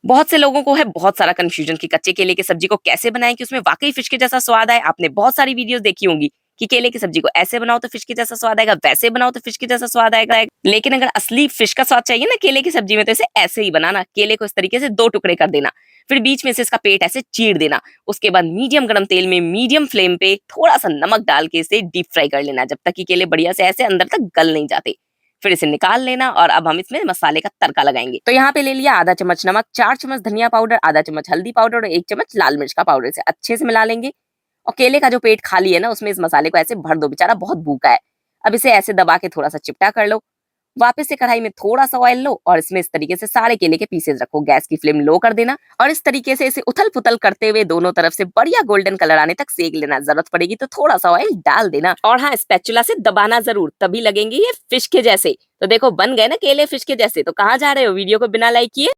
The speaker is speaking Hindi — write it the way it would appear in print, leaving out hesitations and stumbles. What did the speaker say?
बहुत से लोगों को है बहुत सारा कंफ्यूजन कि कच्चे केले की सब्जी को कैसे बनाएं कि उसमें वाकई फिश के जैसा स्वाद आए। आपने बहुत सारी वीडियोस देखी होंगी कि केले की सब्जी को ऐसे बनाओ तो फिश के जैसा स्वाद आएगा, वैसे बनाओ तो फिश के जैसा स्वाद आएगा। लेकिन अगर असली फिश का स्वाद चाहिए ना केले की सब्जी में, तो इसे ऐसे ही बनाना। केले को इस तरीके से 2 टुकड़े कर देना, फिर बीच में से इसका पेट ऐसे चीर देना। उसके बाद मीडियम गरम तेल में मीडियम फ्लेम पे थोड़ा सा नमक डाल के इसे डीप फ्राई कर लेना, जब तक कि केले बढ़िया से ऐसे अंदर तक गल नहीं जाते। फिर इसे निकाल लेना और अब हम इसमें मसाले का तड़का लगाएंगे। तो यहाँ पे ले लिया आधा चम्मच नमक, 4 चम्मच धनिया पाउडर, आधा चम्मच हल्दी पाउडर और 1 चम्मच लाल मिर्च का पाउडर। इसे अच्छे से मिला लेंगे और केले का जो पेट खाली है ना, उसमें इस मसाले को ऐसे भर दो, बेचारा बहुत भूखा है। अब इसे ऐसे दबा के थोड़ा सा चिपटा कर लो। वापस से कढ़ाई में थोड़ा सा ऑयल लो और इसमें इस तरीके से सारे केले के पीसेज रखो। गैस की फ्लेम लो कर देना और इस तरीके से इसे उथल पुथल करते हुए दोनों तरफ से बढ़िया गोल्डन कलर आने तक सेक लेना। जरूरत पड़ेगी तो थोड़ा सा ऑयल डाल देना और हाँ, स्पैचुला से दबाना जरूर, तभी लगेंगे ये फिश के जैसे। तो देखो बन गए ना केले फिश के जैसे। तो कहाँ जा रहे हो वीडियो को बिना लाइक किए।